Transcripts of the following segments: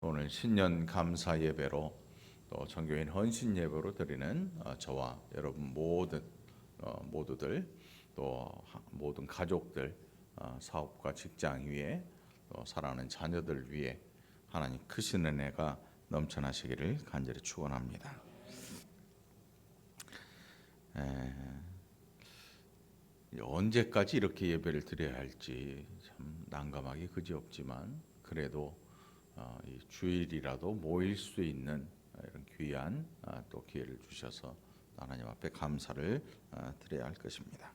오늘 신년 감사 예배로 또 전교인 헌신 예배로 드리는 저와 여러분 모두들 또 모든 가족들, 사업과 직장 위에 또 사랑하는 자녀들 위해 하나님 크신 은혜가 넘쳐나시기를 간절히 축원합니다. 언제까지 이렇게 예배를 드려야 할지 참 난감하기 그지없지만 그래도 이 주일이라도 모일 수 있는 이런 귀한 또 기회를 주셔서 하나님 앞에 감사를 드려야 할 것입니다.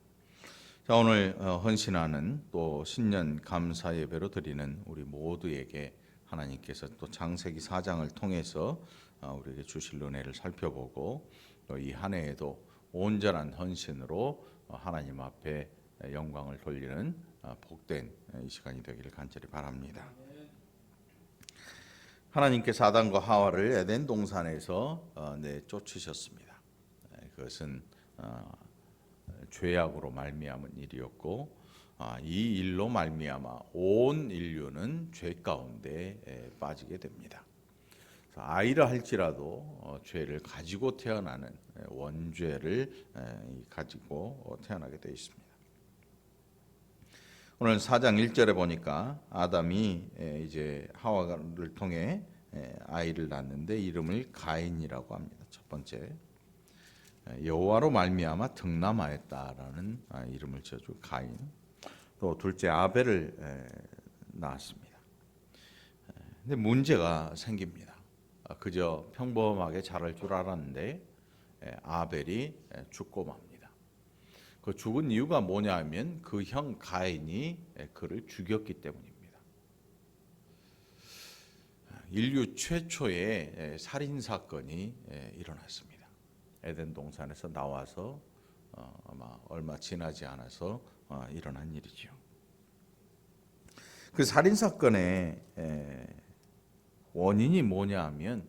자, 오늘 헌신하는 또 신년 감사 예배로 드리는 우리 모두에게 하나님께서 또 창세기 4장을 통해서 우리에게 주실 은혜를 살펴보고 또 이 한 해에도 온전한 헌신으로 하나님 앞에 영광을 돌리는 복된 이 시간이 되기를 간절히 바랍니다. 하나님께서 아담과 하와를 에덴 동산에서 내쫓으셨습니다. 그것은 죄악으로 말미암은 일이었고 이 일로 말미암아 온 인류는 죄 가운데 빠지게 됩니다. 아이라 할지라도 죄를 가지고 태어나는 원죄를 가지고 태어나게 되어 있습니다. 오늘 4장 1절에 보니까 아담이 이제 하와를 통해 아이를 낳는데 이름을 가인이라고 합니다. 첫 번째, 여호와로 말미암아 등남하였다라는 이름을 지어주고 가인. 또 둘째, 아벨을 낳았습니다. 근데 문제가 생깁니다. 그저 평범하게 자랄 줄 알았는데 아벨이 죽고 맙니다. 그 죽은 이유가 뭐냐 하면 그 형 가인이 그를 죽였기 때문입니다. 인류 최초의 살인 사건이 일어났습니다. 에덴 동산에서 나와서 아마 얼마 지나지 않아서 일어난 일이죠. 그 살인 사건의 원인이 뭐냐 하면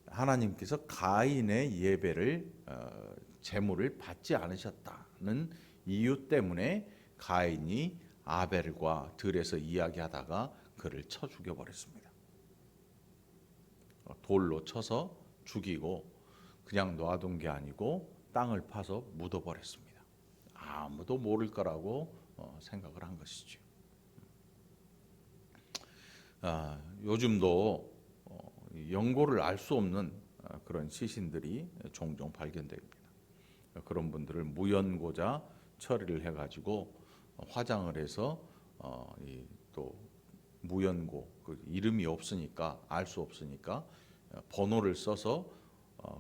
하나님께서 가인의 예배를 제물을 받지 않으셨다는 이유 때문에 가인이 아벨과 들에서 이야기하다가 그를 쳐 죽여버렸습니다. 돌로 쳐서 죽이고 그냥 놔둔 게 아니고 땅을 파서 묻어버렸습니다. 아무도 모를 거라고 생각을 한 것이죠. 요즘도 연고를 알 수 없는 그런 시신들이 종종 발견됩니다. 그런 분들을 무연고자 처리를 해가지고 화장을 해서 또 무연고 그 이름이 없으니까 알 수 없으니까 번호를 써서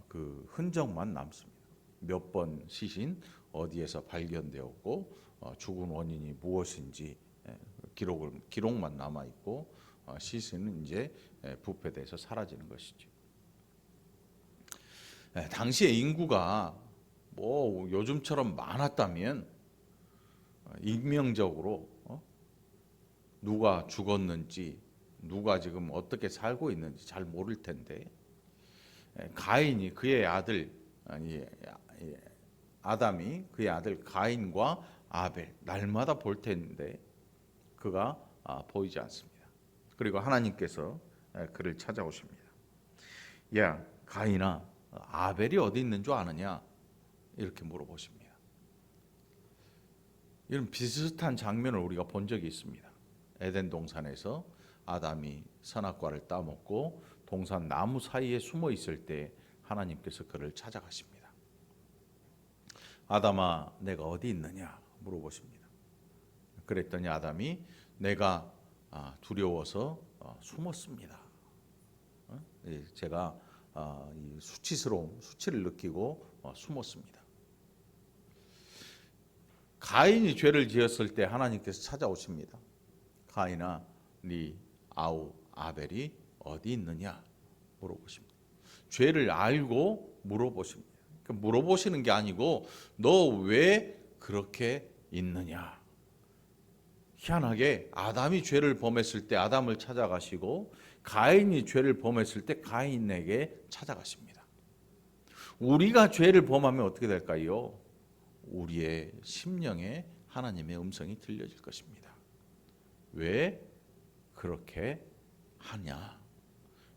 그 흔적만 남습니다. 몇 번 시신 어디에서 발견되었고 죽은 원인이 무엇인지 기록만 남아 있고 시신은 이제 부패돼서 사라지는 것이죠. 당시에 인구가 뭐 요즘처럼 많았다면 익명적으로 누가 죽었는지 누가 지금 어떻게 살고 있는지 잘 모를 텐데 가인이 그의 아들 아담이 그의 아들 가인과 아벨 날마다 볼 텐데 그가 보이지 않습니다. 그리고 하나님께서 그를 찾아오십니다. 야 가인아, 아벨이 어디 있는 줄 아느냐? 이렇게 물어보십니다. 이런 비슷한 장면을 우리가 본 적이 있습니다. 에덴 동산에서 아담이 선악과를 따먹고 동산 나무 사이에 숨어 있을 때 하나님께서 그를 찾아가십니다. 아담아, 내가 어디 있느냐? 물어보십니다. 그랬더니 아담이 내가 두려워서 숨었습니다. 제가 수치를 느끼고 숨었습니다. 가인이 죄를 지었을 때 하나님께서 찾아오십니다. 가인아, 네 아우 아벨이 어디 있느냐 물어보십니다. 죄를 알고 물어보십니다. 그러니까 물어보시는 게 아니고 너 왜 그렇게 있느냐. 희한하게 아담이 죄를 범했을 때 아담을 찾아가시고 가인이 죄를 범했을 때 가인에게 찾아가십니다. 우리가 죄를 범하면 어떻게 될까요? 우리의 심령에 하나님의 음성이 들려질 것입니다. 왜 그렇게 하냐?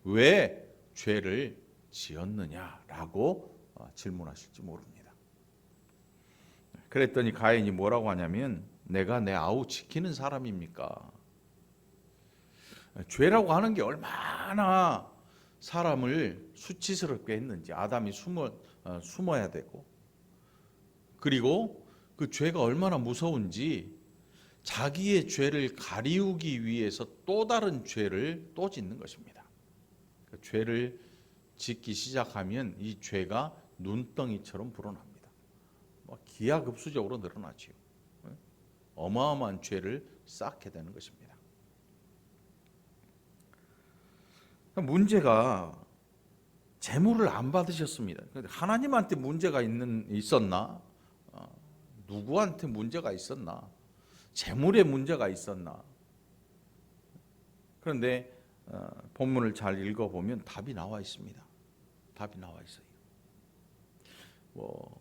왜 죄를 지었느냐라고 질문하실지 모릅니다. 그랬더니 가인이 뭐라고 하냐면 내가 내 아우 지키는 사람입니까? 죄라고 하는 게 얼마나 사람을 수치스럽게 했는지 아담이 숨어야 되고 그리고 그 죄가 얼마나 무서운지 자기의 죄를 가리우기 위해서 또 다른 죄를 또 짓는 것입니다. 그 죄를 짓기 시작하면 이 죄가 눈덩이처럼 불어납니다. 기하급수적으로 늘어나지요. 어마어마한 죄를 쌓게 되는 것입니다. 문제가 재물을 안 받으셨습니다. 하나님한테 문제가 있었나? 누구한테 문제가 있었나? 재물에 문제가 있었나? 그런데 본문을 잘 읽어보면 답이 나와 있습니다. 답이 나와 있어요.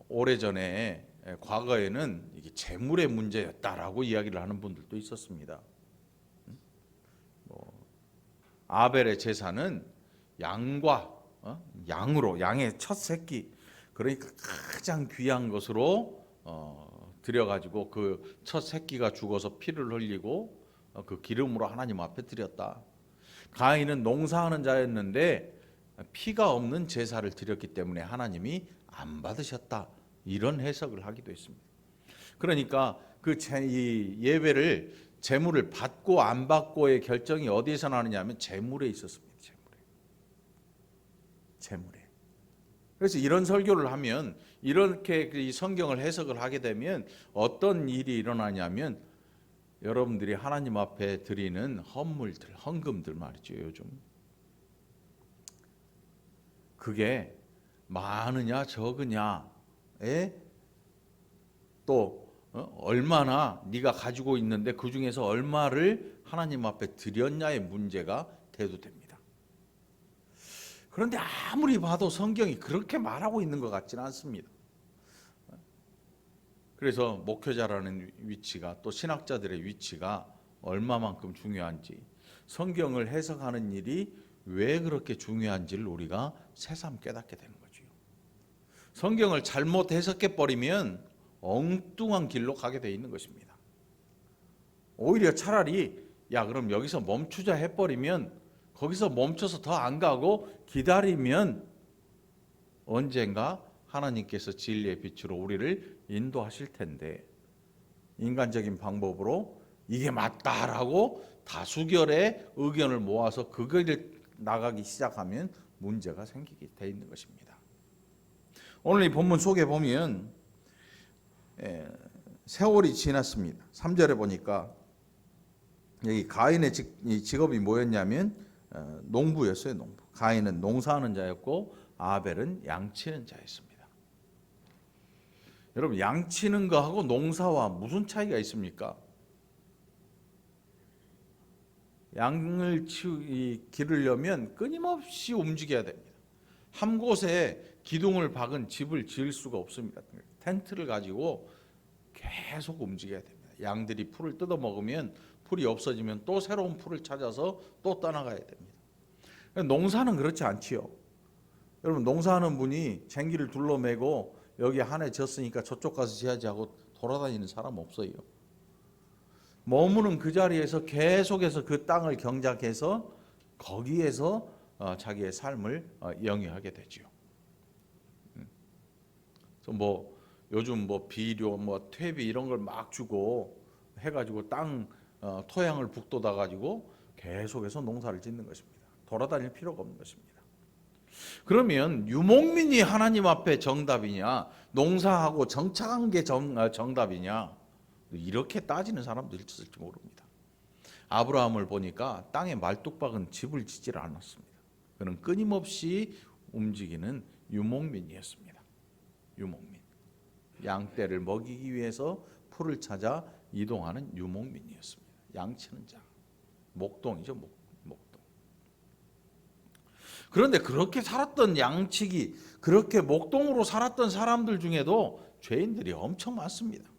오래전에 과거에는 이게 재물의 문제였다라고 이야기를 하는 분들도 있었습니다. 아벨의 제사는 양의 첫 새끼, 그러니까 가장 귀한 것으로 드려가지고 그 첫 새끼가 죽어서 피를 흘리고 그 기름으로 하나님 앞에 드렸다. 가인은 농사하는 자였는데 피가 없는 제사를 드렸기 때문에 하나님이 안 받으셨다. 이런 해석을 하기도 했습니다. 그러니까 이 예배를 재물을 받고 안 받고의 결정이 어디에서 나느냐 하면 재물에 있었습니다. 재물에. 그래서 이런 설교를 하면 이렇게 이 성경을 해석을 하게 되면 어떤 일이 일어나냐면 여러분들이 하나님 앞에 드리는 헌물들, 헌금들 말이죠. 요즘 그게 많으냐 적으냐에 또 얼마나 네가 가지고 있는데 그 중에서 얼마를 하나님 앞에 드렸냐의 문제가 대두됩니다. 그런데 아무리 봐도 성경이 그렇게 말하고 있는 것 같지는 않습니다. 그래서 목회자라는 위치가 또 신학자들의 위치가 얼마만큼 중요한지 성경을 해석하는 일이 왜 그렇게 중요한지를 우리가 새삼 깨닫게 되는 거죠. 성경을 잘못 해석해 버리면 엉뚱한 길로 가게 돼 있는 것입니다. 오히려 차라리 그럼 여기서 멈추자 해버리면 거기서 멈춰서 더 안 가고 기다리면 언젠가 하나님께서 진리의 빛으로 우리를 인도하실 텐데 인간적인 방법으로 이게 맞다라고 다수결의 의견을 모아서 그 길을 나가기 시작하면 문제가 생기게 돼 있는 것입니다. 오늘 이 본문 속에 보면 세월이 지났습니다. 3절에 보니까 여기 가인의 직업이 뭐였냐면 농부였어요. 농부. 가인은 농사하는 자였고 아벨은 양치는 자였습니다. 여러분 양치는 거하고 농사와 무슨 차이가 있습니까? 양을 기르려면 끊임없이 움직여야 됩니다. 한 곳에 기둥을 박은 집을 지을 수가 없습니다. 텐트를 가지고 계속 움직여야 됩니다. 양들이 풀을 뜯어 먹으면 풀이 없어지면 또 새로운 풀을 찾아서 또 떠나가야 됩니다. 농사는 그렇지 않지요. 여러분 농사하는 분이 쟁기를 둘러매고 여기 한 해 졌으니까 저쪽 가서 지야지 하고 돌아다니는 사람 없어요. 머무는 그 자리에서 계속해서 그 땅을 경작해서 거기에서 자기의 삶을 영위하게 되지요. 그래서 요즘 비료 퇴비 이런 걸 막 주고 해가지고 땅 토양을 북돋아 가지고 계속해서 농사를 짓는 것입니다. 돌아다닐 필요가 없는 것입니다. 그러면 유목민이 하나님 앞에 정답이냐 농사하고 정착한 게 정답이냐 이렇게 따지는 사람도 있을지 모릅니다. 아브라함을 보니까 땅에 말뚝박은 집을 짓질 않았습니다. 그는 끊임없이 움직이는 유목민이었습니다. 유목민. 양떼를 먹이기 위해서 풀을 찾아 이동하는 유목민이었습니다. 양치는 자. 목동이죠. 목동. 그런데 그렇게 살았던 양치기, 그렇게 목동으로 살았던 사람들 중에도 죄인들이 엄청 많습니다.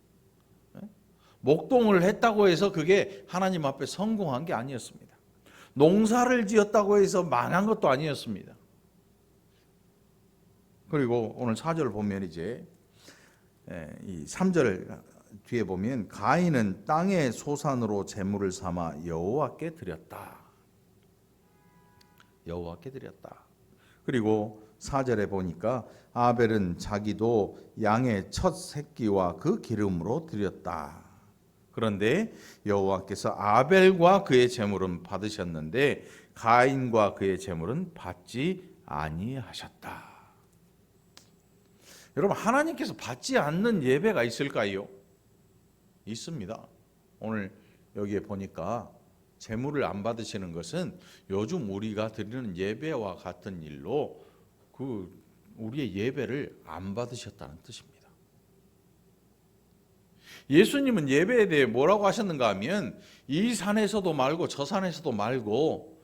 목동을 했다고 해서 그게 하나님 앞에 성공한 게 아니었습니다. 농사를 지었다고 해서 망한 것도 아니었습니다. 그리고 오늘 4절을 보면 이제 이 3절 뒤에 보면 가인은 땅의 소산으로 제물을 삼아 여호와께 드렸다. 여호와께 드렸다. 그리고 4절에 보니까 아벨은 자기도 양의 첫 새끼와 그 기름으로 드렸다. 그런데 여호와께서 아벨과 그의 제물은 받으셨는데 가인과 그의 제물은 받지 아니하셨다. 여러분, 하나님께서 받지 않는 예배가 있을까요? 있습니다. 오늘 여기에 보니까 제물을 안 받으시는 것은 요즘 우리가 드리는 예배와 같은 일로 우리의 예배를 안 받으셨다는 뜻입니다. 예수님은 예배에 대해 뭐라고 하셨는가 하면 이 산에서도 말고 저 산에서도 말고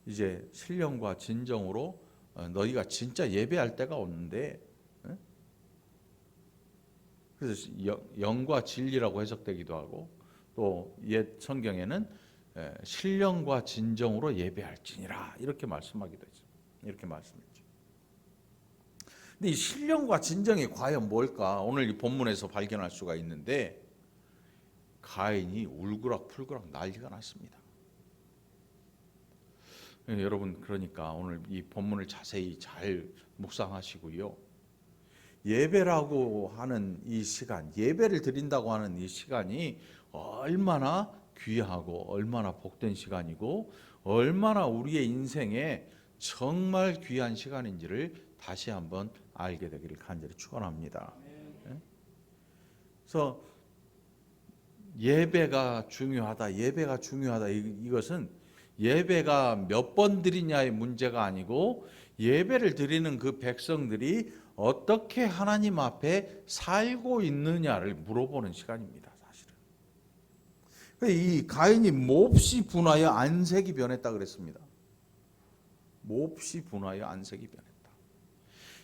이제 신령과 진정으로 너희가 진짜 예배할 때가 오는데, 그래서 영과 진리라고 해석되기도 하고 또 옛 성경에는 신령과 진정으로 예배할지니라 이렇게 말씀하기도 했죠. 이렇게 말씀했죠. 근데 이 신령과 진정이 과연 뭘까? 오늘 이 본문에서 발견할 수가 있는데 가인이 울그락불그락 난리가 났습니다. 여러분, 그러니까 오늘 이 본문을 자세히 잘 묵상하시고요. 예배라고 하는 이 시간, 예배를 드린다고 하는 이 시간이 얼마나 귀하고 얼마나 복된 시간이고 얼마나 우리의 인생에 정말 귀한 시간인지를 다시 한번 알게 되기를 간절히 축원합니다. 그래서 예배가 중요하다, 이것은 예배가 몇 번 드리냐의 문제가 아니고 예배를 드리는 그 백성들이 어떻게 하나님 앞에 살고 있느냐를 물어보는 시간입니다. 사실은 이 가인이 몹시 분하여 안색이 변했다 그랬습니다. 몹시 분하여 안색이 변했다.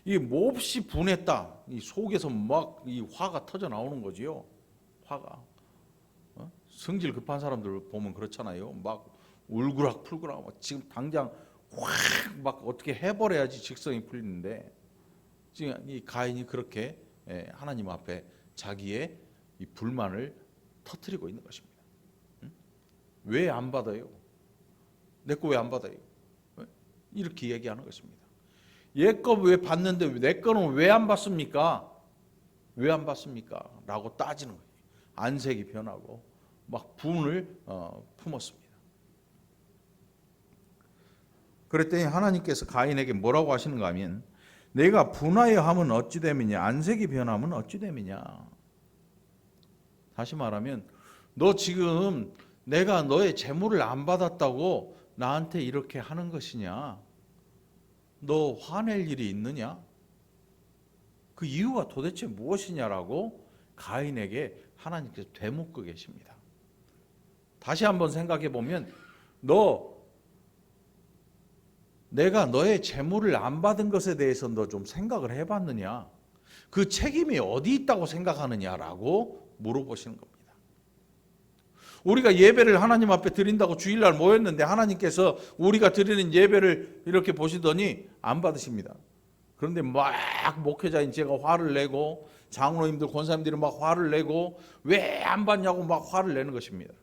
이 몹시 분했다. 이 속에서 막 이 화가 터져 나오는 거지요. 화가. 성질 급한 사람들 보면 그렇잖아요. 막 울그락불그락 지금 당장 확 막 어떻게 해버려야지 직성이 풀리는데 지금 이 가인이 그렇게 하나님 앞에 자기의 이 불만을 터뜨리고 있는 것입니다. 왜 안 받아요? 내 거 왜 안 받아요? 이렇게 얘기하는 것입니다. 얘 거 왜 받는데 내 거는 왜 안 받습니까? 왜 안 받습니까? 라고 따지는 거예요. 안색이 변하고 막 분을 품었습니다. 그랬더니 하나님께서 가인에게 뭐라고 하시는가 하면 내가 분하여 하면 어찌 됨이냐, 안색이 변하면 어찌 됨이냐. 다시 말하면 너 지금 내가 너의 재물을 안 받았다고 나한테 이렇게 하는 것이냐? 너 화낼 일이 있느냐? 그 이유가 도대체 무엇이냐라고 가인에게 하나님께서 되묻고 계십니다. 다시 한번 생각해 보면 내가 너의 재물을 안 받은 것에 대해서 너 좀 생각을 해봤느냐? 그 책임이 어디 있다고 생각하느냐라고 물어보시는 겁니다. 우리가 예배를 하나님 앞에 드린다고 주일날 모였는데 하나님께서 우리가 드리는 예배를 이렇게 보시더니 안 받으십니다. 그런데 막 목회자인 제가 화를 내고 장로님들, 권사님들이 막 화를 내고 왜 안 받냐고 막 화를 내는 것입니다.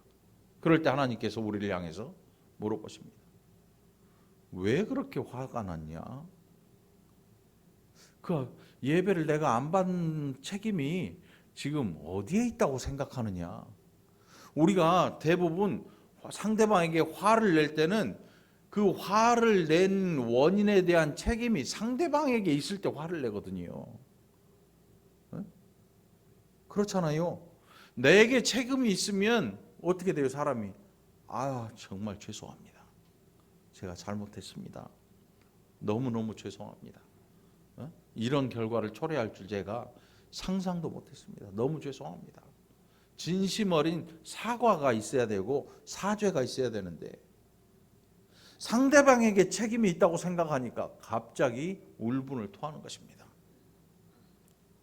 그럴 때 하나님께서 우리를 향해서 물어보십니다. 왜 그렇게 화가 났냐? 그 예배를 내가 안 받는 책임이 지금 어디에 있다고 생각하느냐? 우리가 대부분 상대방에게 화를 낼 때는 그 화를 낸 원인에 대한 책임이 상대방에게 있을 때 화를 내거든요. 그렇잖아요. 내게 책임이 있으면 어떻게 돼요, 사람이? 정말 죄송합니다. 제가 잘못했습니다. 너무너무 죄송합니다. 이런 결과를 초래할 줄 제가 상상도 못했습니다. 너무 죄송합니다. 진심 어린 사과가 있어야 되고 사죄가 있어야 되는데 상대방에게 책임이 있다고 생각하니까 갑자기 울분을 토하는 것입니다.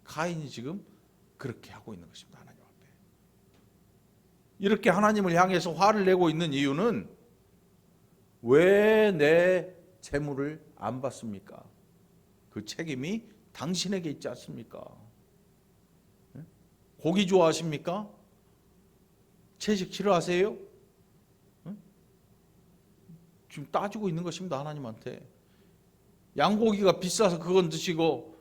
가인이 지금 그렇게 하고 있는 것입니다. 하나님 앞에. 이렇게 하나님을 향해서 화를 내고 있는 이유는 왜 내 재물을 안 받습니까? 그 책임이 당신에게 있지 않습니까? 고기 좋아하십니까? 채식 싫어하세요? 지금 따지고 있는 것입니다. 하나님한테. 양고기가 비싸서 그건 드시고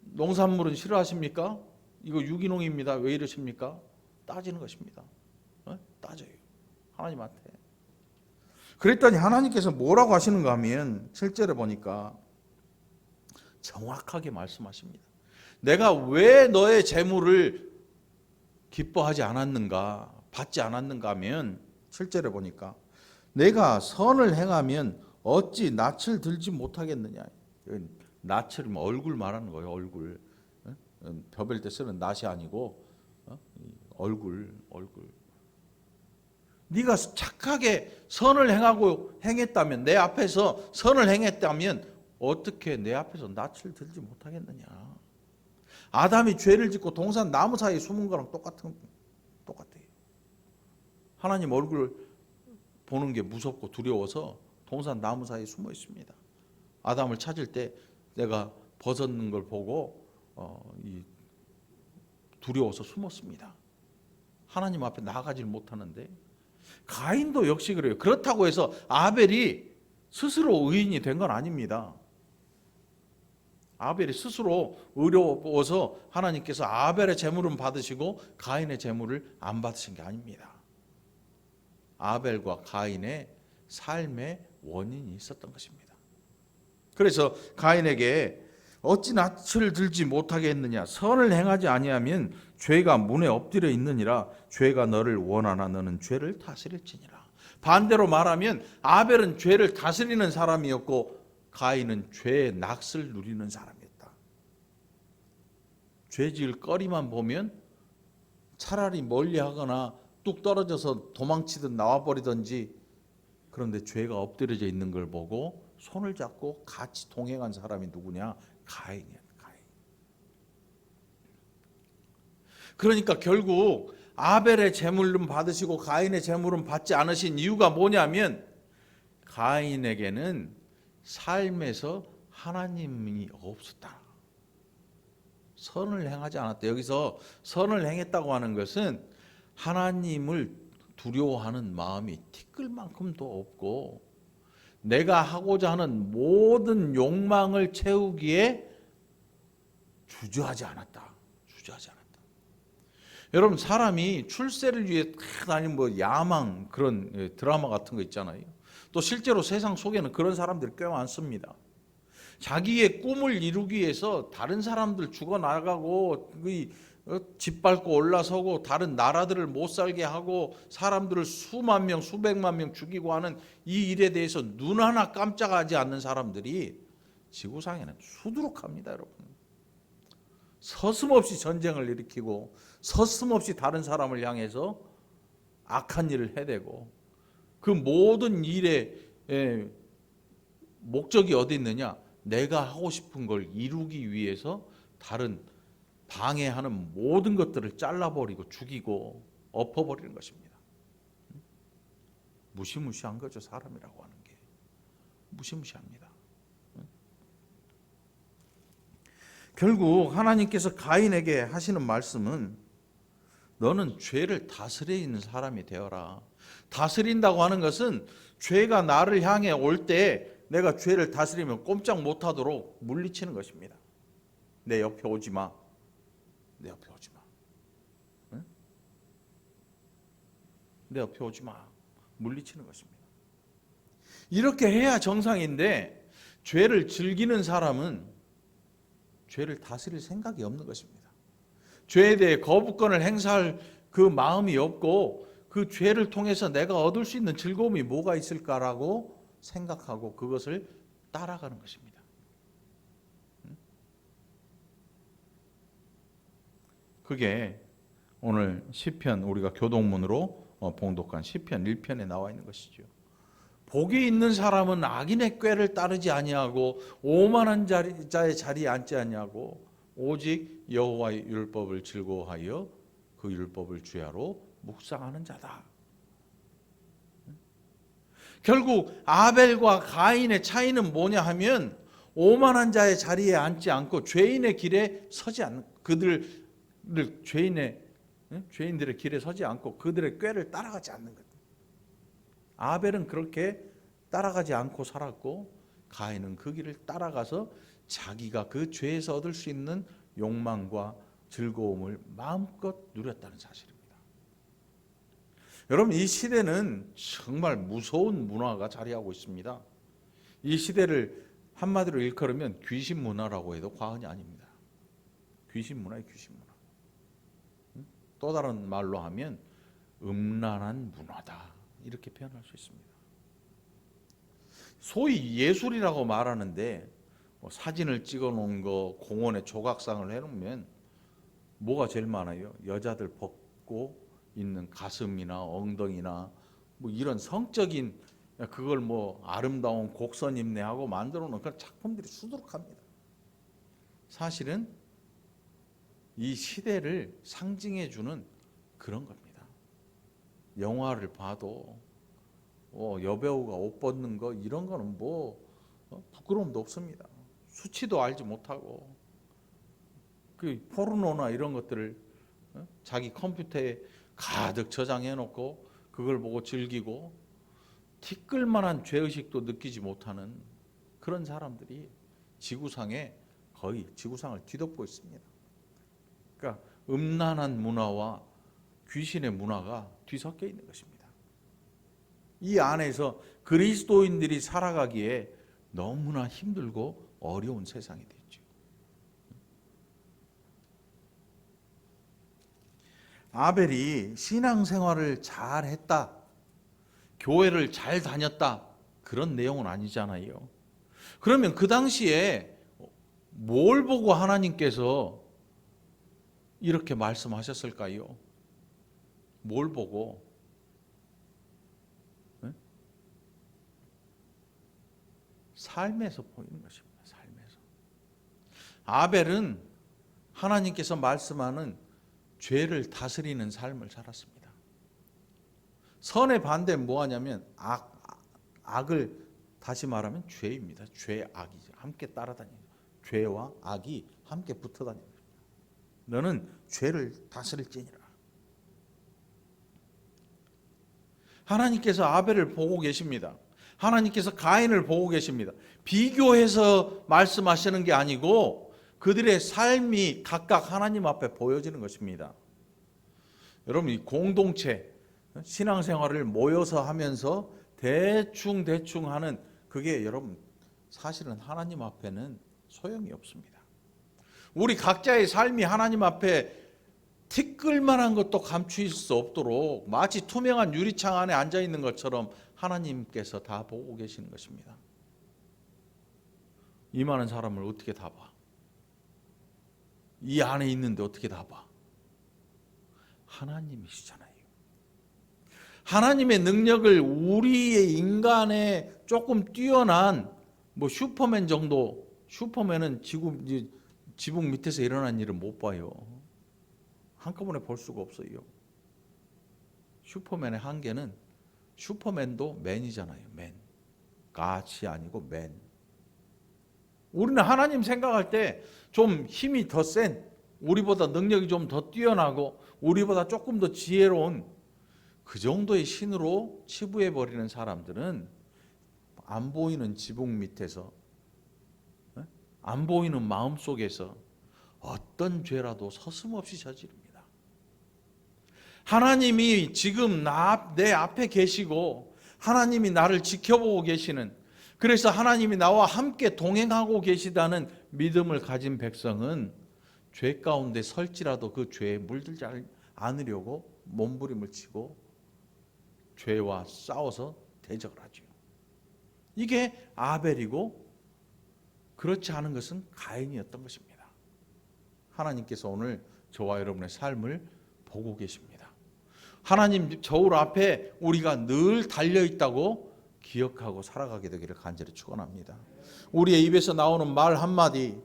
농산물은 싫어하십니까? 이거 유기농입니다. 왜 이러십니까? 따지는 것입니다. 따져요. 하나님한테. 그랬더니 하나님께서 뭐라고 하시는가 하면 7절에 보니까 정확하게 말씀하십니다. 내가 왜 너의 재물을 기뻐하지 않았는가, 받지 않았는가 하면 7절에 보니까 내가 선을 행하면 어찌 낯을 들지 못하겠느냐. 낯을 얼굴 말하는 거예요. 얼굴. 벼벨 때 쓰는 낯이 아니고 얼굴. 네가 착하게 선을 행했다면, 내 앞에서 선을 행했다면 어떻게 내 앞에서 낯을 들지 못하겠느냐. 아담이 죄를 짓고 동산 나무 사이에 숨은 거랑 똑같아요. 하나님 얼굴 보는 게 무섭고 두려워서 동산 나무 사이에 숨어 있습니다. 아담을 찾을 때 내가 벗었는 걸 보고 두려워서 숨었습니다. 하나님 앞에 나가질 못하는데, 가인도 역시 그래요. 그렇다고 해서 아벨이 스스로 의인이 된 건 아닙니다. 아벨이 스스로 의로워서 하나님께서 아벨의 재물은 받으시고 가인의 재물을 안 받으신 게 아닙니다. 아벨과 가인의 삶의 원인이 있었던 것입니다. 그래서 가인에게 어찌 낯을 들지 못하게 했느냐. 선을 행하지 아니하면 죄가 문에 엎드려 있느니라. 죄가 너를 원하나 너는 죄를 다스릴지니라. 반대로 말하면 아벨은 죄를 다스리는 사람이었고 가인은 죄의 낙을 누리는 사람이었다. 죄 지을 거리만 보면 차라리 멀리하거나 뚝 떨어져서 도망치든 나와버리든지, 그런데 죄가 엎드려져 있는 걸 보고 손을 잡고 같이 동행한 사람이 누구냐? 가인이야. 가인. 그러니까 결국 아벨의 재물은 받으시고 가인의 재물은 받지 않으신 이유가 뭐냐면, 가인에게는 삶에서 하나님이 없었다. 선을 행하지 않았다. 여기서 선을 행했다고 하는 것은 하나님을 두려워하는 마음이 티끌만큼도 없고 내가 하고자 하는 모든 욕망을 채우기에 주저하지 않았다. 여러분, 사람이 출세를 위해 다니는 야망, 그런 드라마 같은 거 있잖아요. 또 실제로 세상 속에는 그런 사람들이 꽤 많습니다. 자기의 꿈을 이루기 위해서 다른 사람들 죽어나가고 집 밟고 올라서고 다른 나라들을 못 살게 하고 사람들을 수만 명 수백만 명 죽이고 하는 이 일에 대해서 눈 하나 깜짝하지 않는 사람들이 지구상에는 수두룩합니다. 여러분, 서슴없이 전쟁을 일으키고 서슴없이 다른 사람을 향해서 악한 일을 해대고, 그 모든 일의 목적이 어디 있느냐? 내가 하고 싶은 걸 이루기 위해서 다른 방해하는 모든 것들을 잘라버리고 죽이고 엎어버리는 것입니다. 무시무시한 거죠. 사람이라고 하는 게 무시무시합니다. 결국 하나님께서 가인에게 하시는 말씀은 너는 죄를 다스리는 사람이 되어라. 다스린다고 하는 것은 죄가 나를 향해 올 때 내가 죄를 다스리면 꼼짝 못하도록 물리치는 것입니다. 내 옆에 오지 마. 내 옆에 오지 마. 응? 내 옆에 오지 마. 물리치는 것입니다. 이렇게 해야 정상인데, 죄를 즐기는 사람은 죄를 다스릴 생각이 없는 것입니다. 죄에 대해 거부권을 행사할 그 마음이 없고, 그 죄를 통해서 내가 얻을 수 있는 즐거움이 뭐가 있을까라고 생각하고 그것을 따라가는 것입니다. 그게 오늘 시편, 우리가 교동문으로 봉독한 시편 1편에 나와 있는 것이죠. 복이 있는 사람은 악인의 꾀를 따르지 아니하고 오만한 자의 자리에 앉지 아니하고 오직 여호와의 율법을 즐거워하여 그 율법을 주야로 묵상하는 자다. 결국 아벨과 가인의 차이는 뭐냐 하면 오만한 자의 자리에 앉지 않고 죄인의 길에 서지 않는, 그들을 죄인들의 길에 서지 않고 그들의 꾀를 따라가지 않는 것. 아벨은 그렇게 따라가지 않고 살았고 가인은 그 길을 따라가서 자기가 그 죄에서 얻을 수 있는 욕망과 즐거움을 마음껏 누렸다는 사실입니다. 여러분, 이 시대는 정말 무서운 문화가 자리하고 있습니다. 이 시대를 한마디로 일컬으면 귀신 문화라고 해도 과언이 아닙니다. 귀신 문화예요, 귀신 문화. 또 다른 말로 하면 음란한 문화다, 이렇게 표현할 수 있습니다. 소위 예술이라고 말하는데 사진을 찍어 놓은 거, 공원에 조각상을 해놓으면 뭐가 제일 많아요? 여자들 벗고 있는 가슴이나 엉덩이나 뭐 이런 성적인, 그걸 뭐 아름다운 곡선입내하고 만들어 놓은 그런 작품들이 수두룩합니다. 사실은 이 시대를 상징해 주는 그런 겁니다. 영화를 봐도 여배우가 옷 벗는 거 이런 거는 뭐 부끄러움도 없습니다. 수치도 알지 못하고 그 포르노나 이런 것들을 자기 컴퓨터에 가득 저장해 놓고 그걸 보고 즐기고 티끌만한 죄의식도 느끼지 못하는 그런 사람들이 지구상에 거의 지구상을 뒤덮고 있습니다. 그러니까 음란한 문화와 귀신의 문화가 뒤섞여 있는 것입니다. 이 안에서 그리스도인들이 살아가기에 너무나 힘들고 어려운 세상이 됐죠. 아벨이 신앙생활을 잘 했다, 교회를 잘 다녔다, 그런 내용은 아니잖아요. 그러면 그 당시에 뭘 보고 하나님께서 이렇게 말씀하셨을까요? 뭘 보고? 삶에서 보이는 것입니다. 삶에서. 아벨은 하나님께서 말씀하는 죄를 다스리는 삶을 살았습니다. 선의 반대는 뭐하냐면 악을, 다시 말하면 죄입니다. 죄, 악이죠. 함께 따라다니는, 죄와 악이 함께 붙어다니는 겁니다. 너는 죄를 다스릴지니라. 하나님께서 아벨을 보고 계십니다. 하나님께서 가인을 보고 계십니다. 비교해서 말씀하시는 게 아니고 그들의 삶이 각각 하나님 앞에 보여지는 것입니다. 여러분, 이 공동체 신앙생활을 모여서 하면서 대충 하는 그게 여러분 사실은 하나님 앞에는 소용이 없습니다. 우리 각자의 삶이 하나님 앞에 티끌만한 것도 감추일 수 없도록 마치 투명한 유리창 안에 앉아 있는 것처럼 하나님께서 다 보고 계시는 것입니다. 이 많은 사람을 어떻게 다 봐? 이 안에 있는데 어떻게 다 봐? 하나님이시잖아요. 하나님의 능력을 우리의 인간의 조금 뛰어난 뭐 슈퍼맨 정도, 슈퍼맨은 지붕 밑에서 일어난 일을 못 봐요. 한꺼번에 볼 수가 없어요. 슈퍼맨의 한계는 슈퍼맨도 맨이잖아요. 맨. 갓이 아니고 맨. 우리는 하나님 생각할 때 좀 힘이 더 센, 우리보다 능력이 좀 더 뛰어나고 우리보다 조금 더 지혜로운 그 정도의 신으로 치부해버리는 사람들은 안 보이는 지붕 밑에서, 안 보이는 마음속에서 어떤 죄라도 서슴없이 저지릅니다. 하나님이 지금 내 앞에 계시고 하나님이 나를 지켜보고 계시는, 그래서 하나님이 나와 함께 동행하고 계시다는 믿음을 가진 백성은 죄 가운데 설지라도 그 죄에 물들지 않으려고 몸부림을 치고 죄와 싸워서 대적을 하죠. 이게 아벨이고 그렇지 않은 것은 가인이었던 것입니다. 하나님께서 오늘 저와 여러분의 삶을 보고 계십니다. 하나님 저울 앞에 우리가 늘 달려있다고 기억하고 살아가게 되기를 간절히 축원합니다. 우리의 입에서 나오는 말 한마디,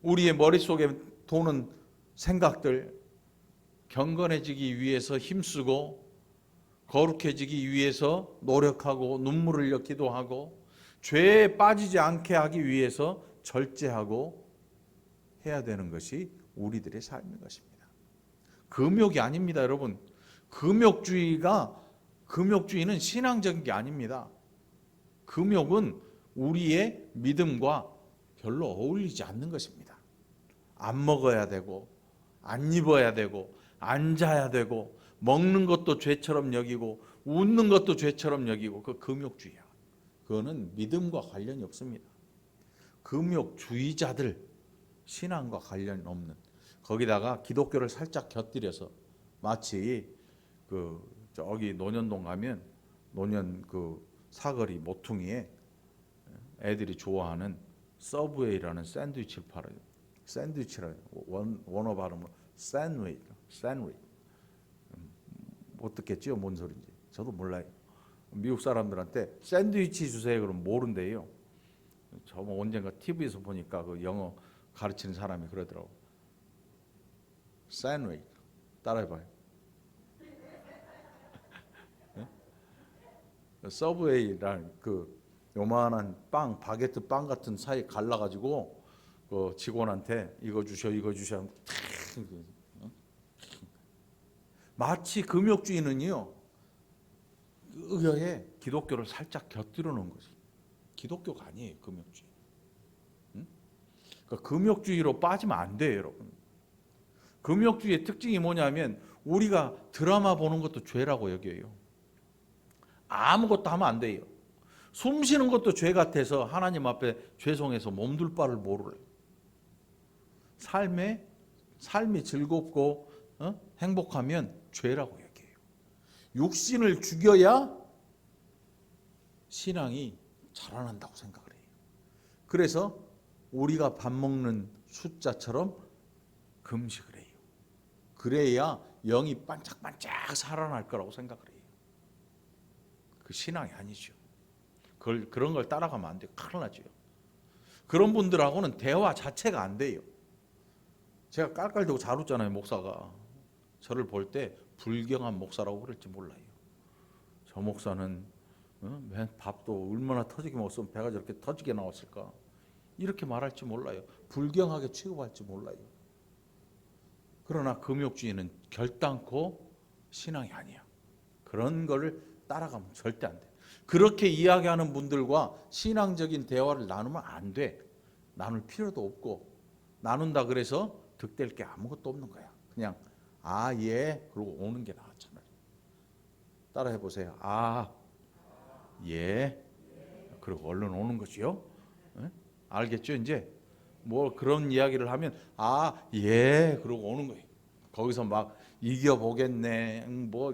우리의 머릿속에 도는 생각들, 경건해지기 위해서 힘쓰고 거룩해지기 위해서 노력하고 눈물을 흘려 하고 죄에 빠지지 않게 하기 위해서 절제하고 해야 되는 것이 우리들의 삶인 것입니다. 금욕이 아닙니다, 여러분. 금욕주의는 신앙적인 게 아닙니다. 금욕은 우리의 믿음과 별로 어울리지 않는 것입니다. 안 먹어야 되고, 안 입어야 되고, 앉아야 되고, 먹는 것도 죄처럼 여기고, 웃는 것도 죄처럼 여기고, 그 금욕주의야. 그거는 믿음과 관련이 없습니다. 금욕주의자들, 신앙과 관련이 없는, 거기다가 기독교를 살짝 곁들여서 마치 저기 논현동 가면 논현 사거리 모퉁이에 애들이 좋아하는 서브웨이라는 샌드위치를 팔아요. 샌드위치라는 원어 발음으로 샌드위치. 못 듣겠지요? 뭔 소리인지. 저도 몰라요. 미국 사람들한테 샌드위치 주세요 그러면 모른대요. 저 언젠가 TV에서 보니까 그 영어 가르치는 사람이 그러더라고. 샌드위치. 따라해봐요. 서브웨이라는 요만한 빵, 바게트 빵 같은 사이 갈라가지고 그 직원한테 이거 주셔 하면 마치 금욕주의는요 의외에 기독교를 살짝 곁들여 놓은 것이 기독교가 아니에요. 금욕주의. 그러니까 금욕주의로 빠지면 안 돼요, 여러분. 금욕주의의 특징이 뭐냐면 우리가 드라마 보는 것도 죄라고 여겨요. 아무것도 하면 안 돼요. 숨 쉬는 것도 죄 같아서 하나님 앞에 죄송해서 몸둘 바를 모르래. 삶이 즐겁고 행복하면 죄라고 여겨요. 육신을 죽여야 신앙이 자라난다고 생각을 해요. 그래서 우리가 밥 먹는 숫자처럼 금식을 해요. 그래야 영이 반짝반짝 살아날 거라고 생각을 해요. 그 신앙이 아니죠. 그런 걸 따라가면 안 돼요. 큰일 나죠. 그런 분들하고는 대화 자체가 안 돼요. 제가 깔깔대고 잘 웃잖아요. 목사가 저를 볼 때 불경한 목사라고 그럴지 몰라요. 저 목사는 밥도 얼마나 터지게 먹었으면 배가 저렇게 터지게 나왔을까, 이렇게 말할지 몰라요. 불경하게 취급할지 몰라요. 그러나 금욕주의는 결단코 신앙이 아니야. 그런 거를 따라가면 절대 안 돼. 그렇게 이야기하는 분들과 신앙적인 대화를 나누면 안 돼. 나눌 필요도 없고, 나눈다 그래서 득될 게 아무것도 없는 거야. 그냥 예 그러고 오는 게 나았잖아요. 따라 해보세요. 예 그리고 얼른 오는 거지요. 알겠죠? 이제 뭐 그런 이야기를 하면 예 그러고 오는 거예요. 거기서 막 이겨보겠네 뭐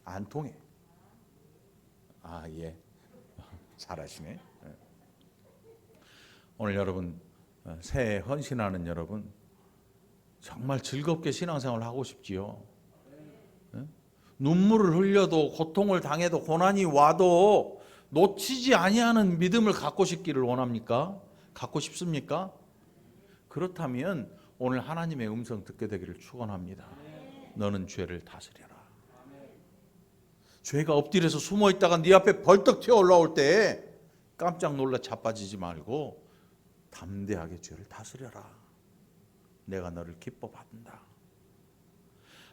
안 통해. 예 잘하시네. 오늘 여러분 새해 헌신하는 여러분 정말 즐겁게 신앙생활을 하고 싶지요. 눈물을 흘려도 고통을 당해도 고난이 와도 놓치지 아니하는 믿음을 갖고 싶기를 원합니까? 갖고 싶습니까? 그렇다면 오늘 하나님의 음성 듣게 되기를 축원합니다. 너는 죄를 다스려라. 죄가 엎드려서 숨어 있다가 네 앞에 벌떡 튀어 올라올 때 깜짝 놀라 자빠지지 말고 담대하게 죄를 다스려라. 내가 너를 기뻐 받는다.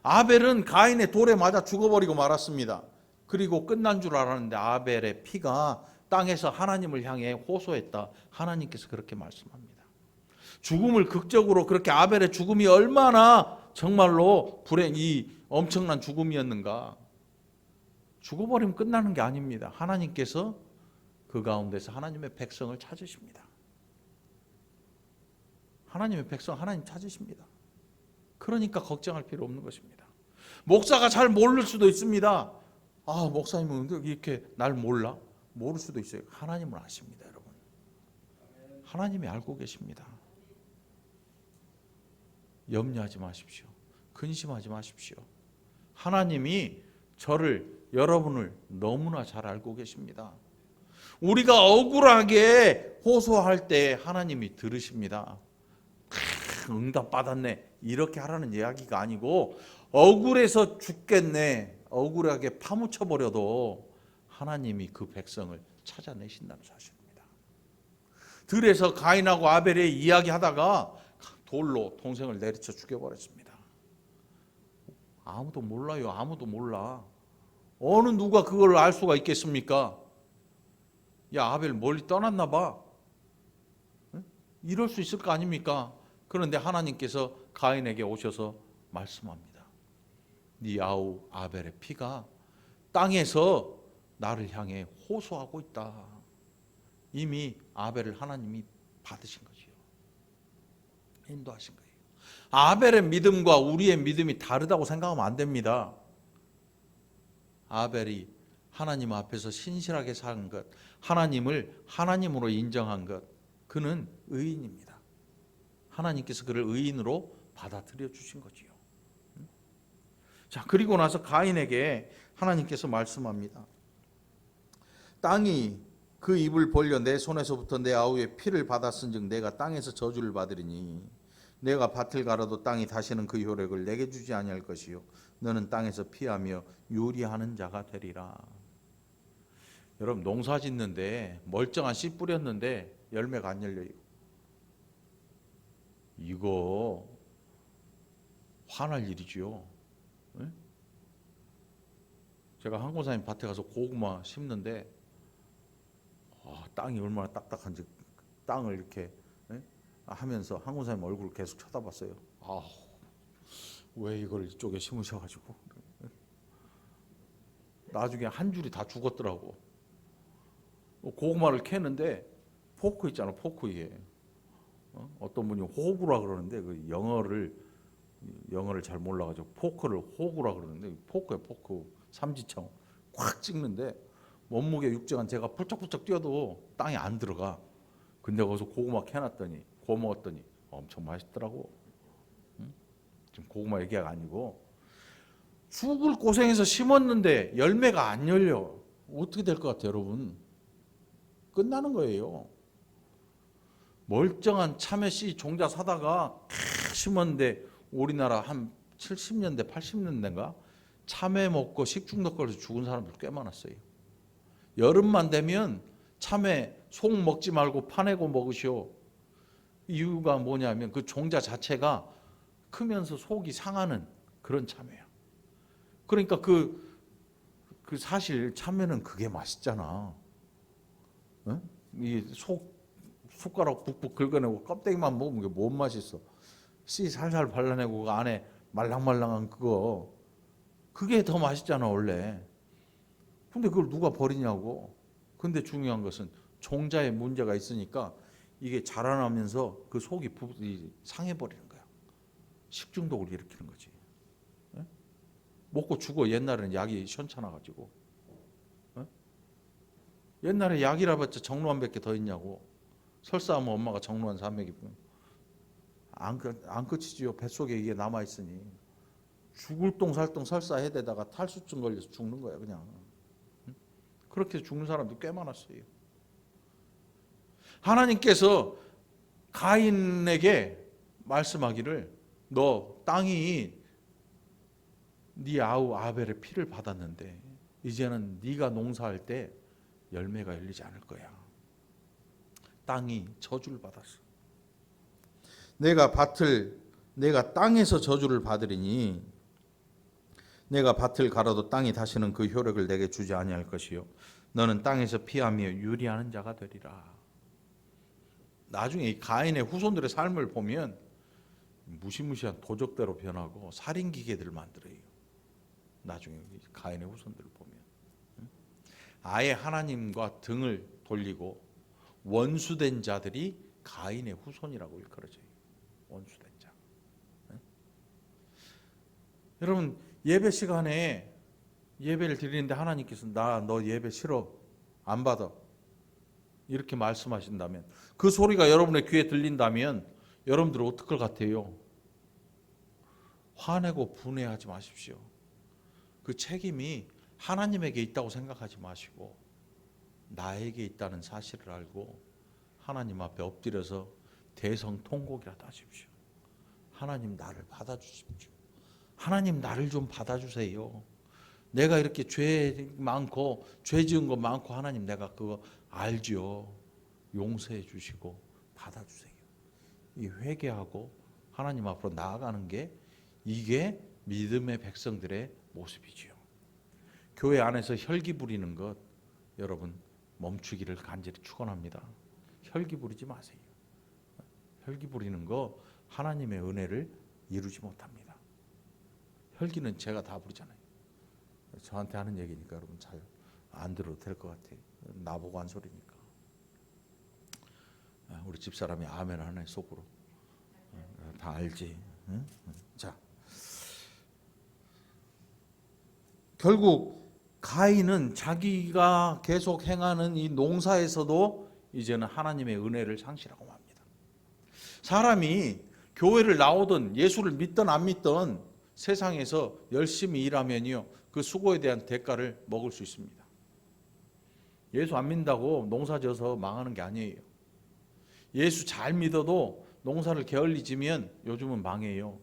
아벨은 가인의 돌에 맞아 죽어버리고 말았습니다. 그리고 끝난 줄 알았는데 아벨의 피가 땅에서 하나님을 향해 호소했다. 하나님께서 그렇게 말씀합니다. 죽음을 극적으로 그렇게 아벨의 죽음이 얼마나 정말로 이 엄청난 죽음이었는가. 죽어버리면 끝나는 게 아닙니다. 하나님께서 그 가운데서 하나님의 백성을 찾으십니다. 하나님의 백성 하나님 찾으십니다. 그러니까 걱정할 필요 없는 것입니다. 목사가 잘 모를 수도 있습니다. 목사님은 이렇게 날 몰라? 모를 수도 있어요. 하나님은 아십니다, 여러분. 하나님이 알고 계십니다. 염려하지 마십시오. 근심하지 마십시오. 하나님이 여러분을 너무나 잘 알고 계십니다. 우리가 억울하게 호소할 때 하나님이 들으십니다. 응답 받았네 이렇게 하라는 이야기가 아니고 억울해서 죽겠네 억울하게 파묻혀 버려도 하나님이 그 백성을 찾아내신다는 사실입니다. 들에서 가인하고 아벨의 이야기하다가 돌로 동생을 내리쳐 죽여버렸습니다. 아무도 몰라요. 아무도 몰라. 어느 누가 그걸 알 수가 있겠습니까? 야, 아벨 멀리 떠났나 봐. 이럴 수 있을 거 아닙니까? 그런데 하나님께서 가인에게 오셔서 말씀합니다. 네 아우 아벨의 피가 땅에서 나를 향해 호소하고 있다. 이미 아벨을 하나님이 받으신 거지요. 인도하신 거예요. 아벨의 믿음과 우리의 믿음이 다르다고 생각하면 안 됩니다. 아벨이 하나님 앞에서 신실하게 산 것, 하나님을 하나님으로 인정한 것, 그는 의인입니다. 하나님께서 그를 의인으로 받아들여 주신 거지요. 자, 그리고 나서 가인에게 하나님께서 말씀합니다. 땅이 그 입을 벌려 내 손에서부터 내 아우의 피를 받았은즉 내가 땅에서 저주를 받으리니 내가 밭을 갈아도 땅이 다시는 그 효력을 내게 주지 아니할 것이요 너는 땅에서 피하며 요리하는 자가 되리라. 여러분, 농사 짓는데 멀쩡한 씨 뿌렸는데 열매가 안 열려요. 이거 화날 일이지요. 네? 제가 한국사님 밭에 가서 고구마 심는데 땅이 얼마나 딱딱한지 땅을 이렇게 하면서 한국사님 얼굴을 계속 쳐다봤어요. 왜 이걸 이쪽에 심으셔가지고. 나중에 한 줄이 다 죽었더라고. 고구마를 캐는데 포크 있잖아, 포크 위에. 어떤 분이 호구라 그러는데 그 영어를 잘 몰라가지고 포크를 호구라 그러는데 포크에 포크 삼지청 꽉 찍는데 몸무게 육정한 제가 펄쩍펄쩍 뛰어도 땅에 안 들어가. 근데 거기서 고구마 캐놨더니 구워 먹었더니 엄청 맛있더라고. 지금 고구마 얘기가 아니고 죽을 고생해서 심었는데 열매가 안 열려. 어떻게 될 것 같아요, 여러분? 끝나는 거예요. 멀쩡한 참외 씨 종자 사다가 심었는데 우리나라 한 70년대 80년대인가 참외 먹고 식중독 걸려서 죽은 사람들 꽤 많았어요. 여름만 되면 참외 속 먹지 말고 파내고 먹으시오. 이유가 뭐냐면 그 종자 자체가 크면서 속이 상하는 그런 참외야. 그러니까 그 사실 참외는 그게 맛있잖아. 이 숟가락 북북 긁어내고 껍데기만 먹으면 그게 뭔 맛있어. 씨 살살 발라내고 그 안에 말랑말랑한 그게 더 맛있잖아 원래. 근데 그걸 누가 버리냐고. 근데 중요한 것은 종자에 문제가 있으니까 이게 자라나면서 그 속이 상해버리는 거야. 식중독을 일으키는 거지. 먹고 죽어. 옛날에는 약이 시원찮아가지고. 옛날에 약이라 봤자 정로환밖에 더 있냐고. 설사하면 엄마가 정로환 산맥이면 안 끝이지요. 뱃속에 이게 남아있으니. 죽을 똥살똥 설사해대다가 탈수증 걸려서 죽는 거야 그냥. 그렇게 죽는 사람도 꽤 많았어요. 하나님께서 가인에게 말씀하기를 너 땅이 네 아우 아벨의 피를 받았는데 이제는 네가 농사할 때 열매가 열리지 않을 거야. 땅이 저주를 받았어. 내가 땅에서 저주를 받으리니 내가 밭을 갈아도 땅이 다시는 그 효력을 내게 주지 아니할 것이요 너는 땅에서 피하며 유리하는 자가 되리라. 나중에 이 가인의 후손들의 삶을 보면 무시무시한 도적대로 변하고 살인 기계들을 만들어요. 나중에 가인의 후손들을 보면 아예 하나님과 등을 돌리고 원수된 자들이 가인의 후손이라고 일컬어져요. 원수된 자. 여러분 예배 시간에 예배를 드리는데 하나님께서 너 예배 싫어 안 받아 이렇게 말씀하신다면 그 소리가 여러분의 귀에 들린다면 여러분들은 어떨 것 같아요? 화내고 분해하지 마십시오. 그 책임이 하나님에게 있다고 생각하지 마시고 나에게 있다는 사실을 알고 하나님 앞에 엎드려서 대성통곡이라도 하십시오. 하나님 나를 받아주십시오. 하나님 나를 좀 받아주세요. 내가 이렇게 죄 많고 죄 지은 거 많고 하나님 내가 그거 알죠. 용서해 주시고 받아주세요. 이 회개하고 하나님 앞으로 나아가는 게 이게 믿음의 백성들의 모습이지요. 교회 안에서 혈기 부리는 것 여러분 멈추기를 간절히 축원합니다. 혈기 부리지 마세요. 혈기 부리는 거 하나님의 은혜를 이루지 못합니다. 혈기는 제가 다 부리잖아요. 저한테 하는 얘기니까 여러분 잘 안 들어도 될 것 같아요. 나보고 한 소리니까. 우리 집사람이 아멘 하네 속으로. 다 알지. 응? 자, 결국 가인은 자기가 계속 행하는 이 농사에서도 이제는 하나님의 은혜를 상실하고 맙니다. 사람이 교회를 나오든 예수를 믿든 안 믿든 세상에서 열심히 일하면요 그 수고에 대한 대가를 먹을 수 있습니다. 예수 안 믿는다고 농사 져서 망하는 게 아니에요. 예수 잘 믿어도 농사를 게을리 지면 요즘은 망해요.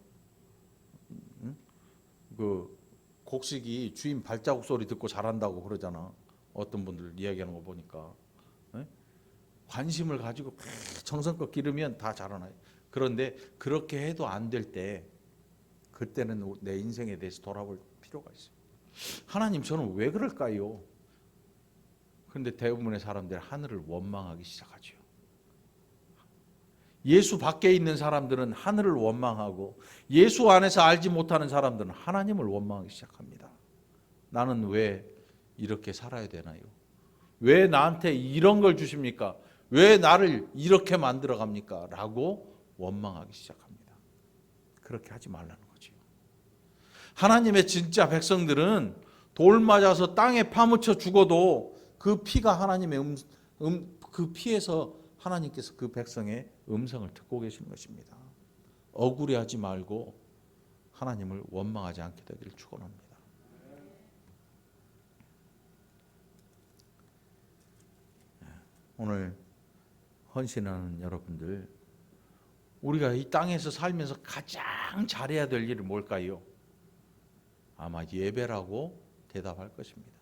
그 곡식이 주인 발자국 소리 듣고 자란다고 그러잖아. 어떤 분들 이야기하는 거 보니까. 관심을 가지고 정성껏 기르면 다 자라나요. 그런데 그렇게 해도 안 될 때 그때는 내 인생에 대해서 돌아볼 필요가 있어요. 하나님 저는 왜 그럴까요? 그런데 대부분의 사람들은 하늘을 원망하기 시작하죠. 예수 밖에 있는 사람들은 하늘을 원망하고 예수 안에서 알지 못하는 사람들은 하나님을 원망하기 시작합니다. 나는 왜 이렇게 살아야 되나요? 왜 나한테 이런 걸 주십니까? 왜 나를 이렇게 만들어 갑니까? 라고 원망하기 시작합니다. 그렇게 하지 말라는 거죠. 하나님의 진짜 백성들은 돌 맞아서 땅에 파묻혀 죽어도 그 피가 하나님의 그 피에서 하나님께서 그 백성의 음성을 듣고 계시는 것입니다. 억울해하지 말고 하나님을 원망하지 않게 되기를 축원합니다. 오늘 헌신하는 여러분들, 우리가 이 땅에서 살면서 가장 잘해야 될 일이 뭘까요? 아마 예배라고 대답할 것입니다.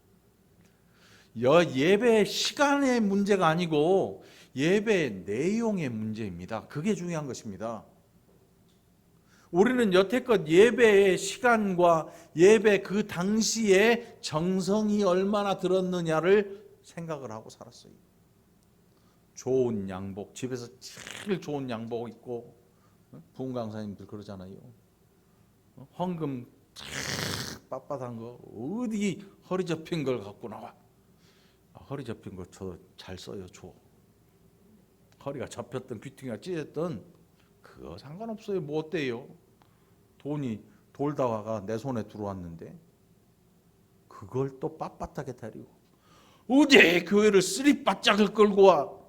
예배 시간의 문제가 아니고 예배 내용의 문제입니다. 그게 중요한 것입니다. 우리는 여태껏 예배의 시간과 예배 그 당시에 정성이 얼마나 들었느냐를 생각을 하고 살았어요. 좋은 양복, 집에서 제일 좋은 양복 입고, 부흥 강사님들 그러잖아요. 헌금 빳빳한 거 어디 허리 접힌 걸 갖고 나와. 허리 접힌 거 저 잘 써요. 줘. 허리가 접혔던 귀퉁이가 찢었던 그거 상관없어요. 뭐 어때요? 돈이 돌다가 내 손에 들어왔는데 그걸 또 빳빳하게 다리고 어디 교회를 쓰리바짝을 끌고 와.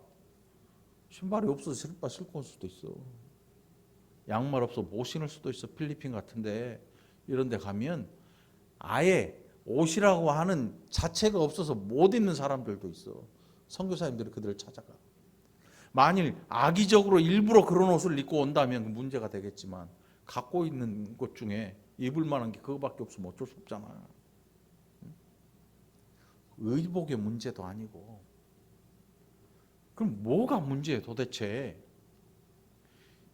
신발이 없어서 쓰리바 신고 올 수도 있어. 양말 없어 못 신을 수도 있어. 필리핀 같은데 이런 데 가면 아예 옷이라고 하는 자체가 없어서 못 입는 사람들도 있어. 선교사님들이 그들을 찾아가. 만일 악의적으로 일부러 그런 옷을 입고 온다면 문제가 되겠지만 갖고 있는 것 중에 입을 만한 게 그거밖에 없으면 어쩔 수 없잖아. 의복의 문제도 아니고. 그럼 뭐가 문제예요 도대체?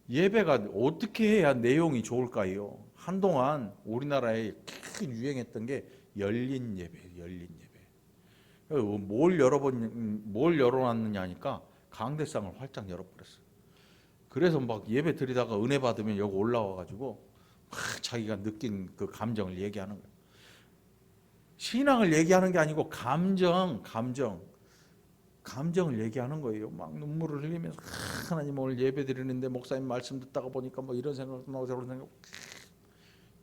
예배가 어떻게 해야 내용이 좋을까요? 한동안 우리나라에 큰 유행했던 게 열린 예배예요. 열린 예배. 뭘 열어놨느냐 하니까 강대상을 활짝 열어버렸어요. 그래서 막 예배 드리다가 은혜 받으면 여기 올라와가지고 막 자기가 느낀 그 감정을 얘기하는 거예요. 신앙을 얘기하는 게 아니고 감정을 얘기하는 거예요. 막 눈물을 흘리면서 하나님 오늘 예배 드리는데 목사님 말씀 듣다가 보니까 뭐 이런 생각도 나고 저런 생각.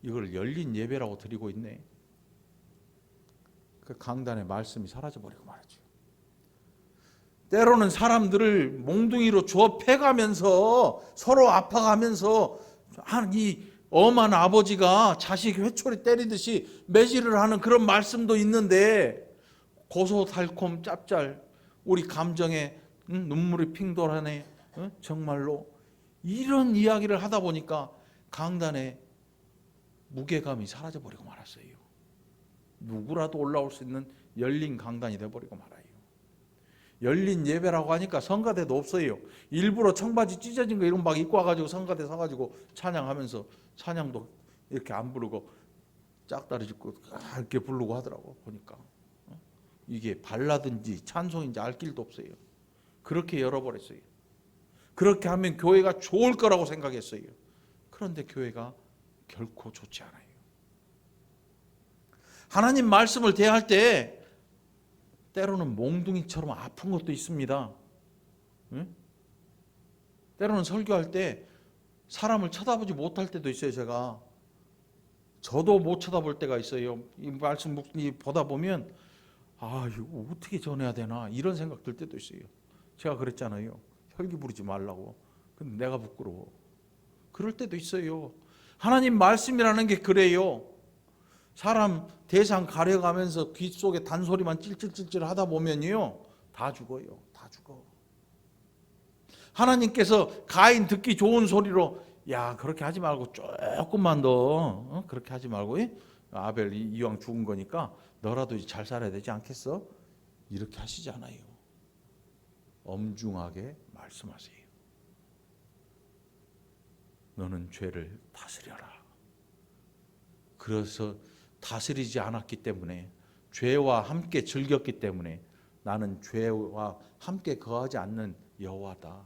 이걸 열린 예배라고 드리고 있네. 그 강단의 말씀이 사라져버리고 말이죠. 때로는 사람들을 몽둥이로 주워 패가면서 서로 아파가면서 이 엄한 아버지가 자식 회초리 때리듯이 매질을 하는 그런 말씀도 있는데 고소 달콤 짭짤 우리 감정에 눈물이 핑 돌아네. 정말로 이런 이야기를 하다 보니까 강단의 무게감이 사라져버리고 말았어요. 누구라도 올라올 수 있는 열린 강단이 돼버리고 말아요. 열린 예배라고 하니까 성가대도 없어요. 일부러 청바지 찢어진 거 이런 막 입고 와가지고 성가대 서가지고 찬양하면서 찬양도 이렇게 안 부르고 짝다리 짚고 이렇게 부르고 하더라고. 보니까 이게 발라든지 찬송인지 알 길도 없어요. 그렇게 열어버렸어요. 그렇게 하면 교회가 좋을 거라고 생각했어요. 그런데 교회가 결코 좋지 않아요. 하나님 말씀을 대할 때 때로는 몽둥이처럼 아픈 것도 있습니다. 때로는 설교할 때 사람을 쳐다보지 못할 때도 있어요. 저도 못 쳐다볼 때가 있어요. 이 말씀 보다 보면 이거 어떻게 전해야 되나 이런 생각 들 때도 있어요. 제가 그랬잖아요. 혈기 부리지 말라고. 근데 내가 부끄러워. 그럴 때도 있어요. 하나님 말씀이라는 게 그래요. 사람 대상 가려가면서 귀 속에 단소리만 찔찔찔찔 하다 보면요, 다 죽어요. 다 죽어. 하나님께서 가인 듣기 좋은 소리로 야 그렇게 하지 말고 조금만 더 그렇게 하지 말고 아벨 이왕 죽은 거니까 너라도 잘 살아야 되지 않겠어? 이렇게 하시지 않아요. 엄중하게 말씀하세요. 너는 죄를 다스려라. 그래서 다스리지 않았기 때문에 죄와 함께 즐겼기 때문에 나는 죄와 함께 거하지 않는 여호와다.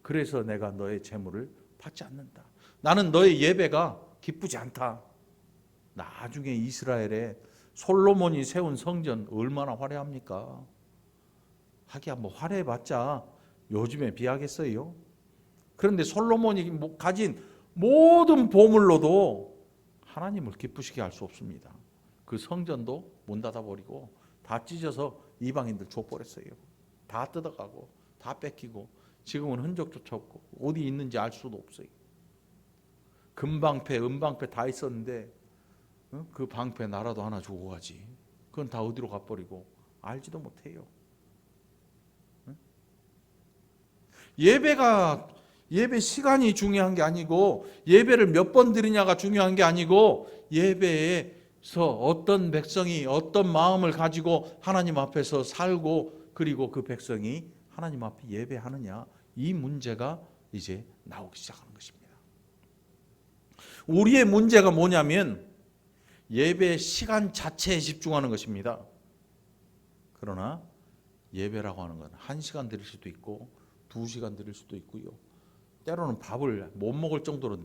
그래서 내가 너의 재물을 받지 않는다. 나는 너의 예배가 기쁘지 않다. 나중에 이스라엘에 솔로몬이 세운 성전 얼마나 화려합니까? 하기야 뭐 화려해봤자 요즘에 비하겠어요? 그런데 솔로몬이 가진 모든 보물로도 하나님을 기쁘시게 할 수 없습니다. 그 성전도 문 닫아버리고 다 찢어서 이방인들 줘버렸어요. 다 뜯어가고 다 뺏기고 지금은 흔적조차 없고 어디 있는지 알 수도 없어요. 금방패, 은방패 다 있었는데 그 방패 나라도 하나 주고 가지. 그건 다 어디로 가버리고 알지도 못해요. 예배 시간이 중요한 게 아니고 예배를 몇 번 드리냐가 중요한 게 아니고 예배에서 어떤 백성이 어떤 마음을 가지고 하나님 앞에서 살고 그리고 그 백성이 하나님 앞에 예배하느냐 이 문제가 이제 나오기 시작하는 것입니다. 우리의 문제가 뭐냐면 예배 시간 자체에 집중하는 것입니다. 그러나 예배라고 하는 건 1시간 드릴 수도 있고 2시간 드릴 수도 있고요. 때로는 밥을 못 먹을 정도로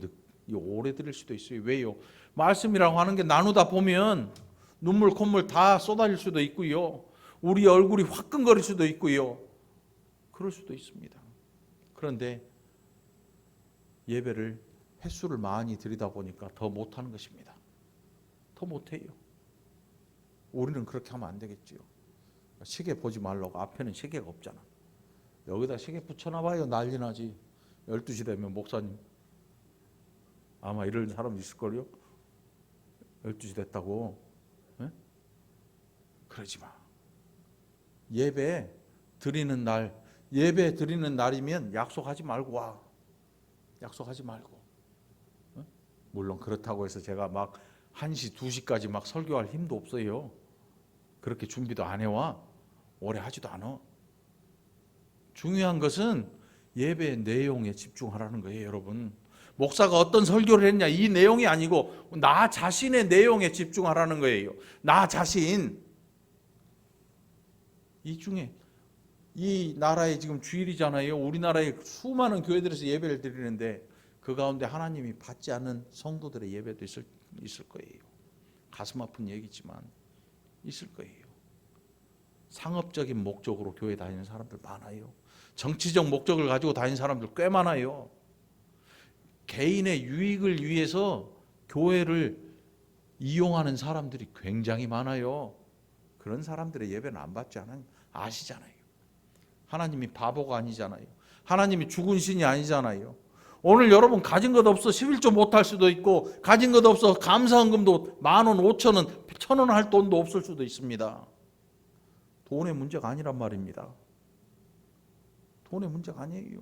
오래 드릴 수도 있어요. 왜요? 말씀이라고 하는 게 나누다 보면 눈물 콧물 다 쏟아질 수도 있고요. 우리 얼굴이 화끈거릴 수도 있고요. 그럴 수도 있습니다. 그런데 예배를 횟수를 많이 드리다 보니까 더 못하는 것입니다. 더 못해요. 우리는 그렇게 하면 안 되겠지요. 시계 보지 말라고. 앞에는 시계가 없잖아. 여기다 시계 붙여놔봐요. 난리 나지. 12시 되면 목사님 아마 이런 사람 있을걸요. 12시 됐다고. 네? 그러지 마. 예배 드리는 날이면 약속하지 말고 와. 약속하지 말고. 물론 그렇다고 해서 제가 막 1시, 2시까지 막 설교할 힘도 없어요. 그렇게 준비도 안 해와. 오래 하지도 않아. 중요한 것은 예배의 내용에 집중하라는 거예요, 여러분. 목사가 어떤 설교를 했냐 이 내용이 아니고 나 자신의 내용에 집중하라는 거예요. 나 자신. 이 중에 이 나라에 지금 주일이잖아요. 우리나라에 수많은 교회들에서 예배를 드리는데 그 가운데 하나님이 받지 않는 성도들의 예배도 있을 거예요. 가슴 아픈 얘기지만 있을 거예요. 상업적인 목적으로 교회 다니는 사람들 많아요. 정치적 목적을 가지고 다니는 사람들 꽤 많아요. 개인의 유익을 위해서 교회를 이용하는 사람들이 굉장히 많아요. 그런 사람들의 예배는 안 받지 않아요. 아시잖아요. 하나님이 바보가 아니잖아요. 하나님이 죽은 신이 아니잖아요. 오늘 여러분 가진 것 없어 11조 못할 수도 있고 가진 것 없어 감사헌금도 10,000원, 5,000원, 1,000원 할 돈도 없을 수도 있습니다. 돈의 문제가 아니란 말입니다. 돈의 문제가 아니에요.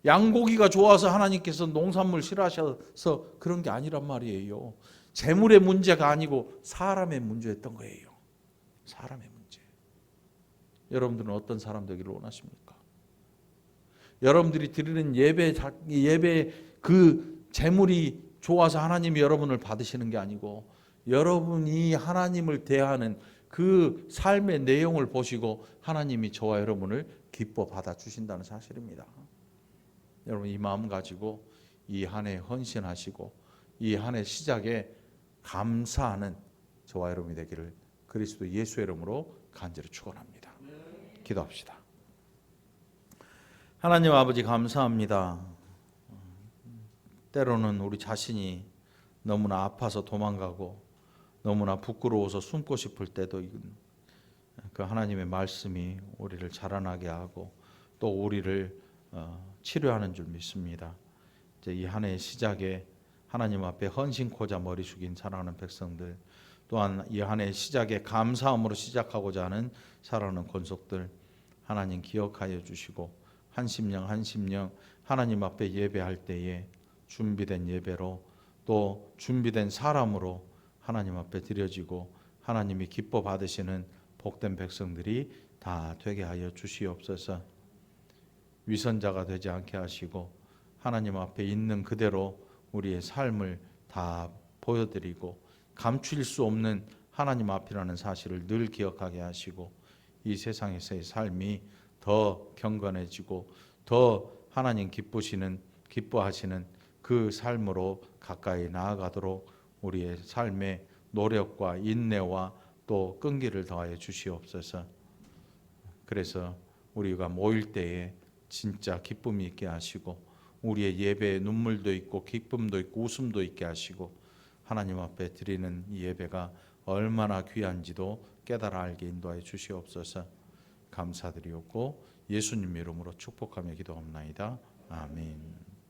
양고기가 좋아서 하나님께서 농산물 싫어하셔서 그런 게 아니란 말이에요. 재물의 문제가 아니고 사람의 문제였던 거예요. 사람의 문제. 여러분들은 어떤 사람 되기를 원하십니까? 여러분들이 드리는 예배 그 재물이 좋아서 하나님이 여러분을 받으시는 게 아니고 여러분이 하나님을 대하는 그 삶의 내용을 보시고 하나님이 저와 여러분을 기뻐 받아주신다는 사실입니다. 여러분 이 마음 가지고 이 한 해 헌신하시고 이 한 해 시작에 감사하는 저와 여러분이 되기를 그리스도 예수의 이름으로 간절히 축원합니다. 기도합시다. 하나님 아버지 감사합니다. 때로는 우리 자신이 너무나 아파서 도망가고 너무나 부끄러워서 숨고 싶을 때도 그 하나님의 말씀이 우리를 자라나게 하고 또 우리를 치료하는 줄 믿습니다. 이제 이 한 해의 시작에 하나님 앞에 헌신코자 머리 숙인 사랑하는 백성들, 또한 이 한 해의 시작에 감사함으로 시작하고자 하는 사랑하는 권속들 하나님 기억하여 주시고 한 심령 하나님 앞에 예배할 때에 준비된 예배로 또 준비된 사람으로 하나님 앞에 드려지고 하나님이 기뻐 받으시는 복된 백성들이 다 되게 하여 주시옵소서. 위선자가 되지 않게 하시고 하나님 앞에 있는 그대로 우리의 삶을 다 보여드리고 감출 수 없는 하나님 앞이라는 사실을 늘 기억하게 하시고 이 세상에서의 삶이 더 경건해지고 더 하나님 기뻐하시는 그 삶으로 가까이 나아가도록 우리의 삶의 노력과 인내와 또 끈기를 더하여 주시옵소서. 그래서 우리가 모일 때에 진짜 기쁨이 있게 하시고 우리의 예배에 눈물도 있고 기쁨도 있고 웃음도 있게 하시고 하나님 앞에 드리는 이 예배가 얼마나 귀한지도 깨달아 알게 인도하여 주시옵소서. 감사드리옵고 예수님 이름으로 축복하며 기도합나이다. 아멘.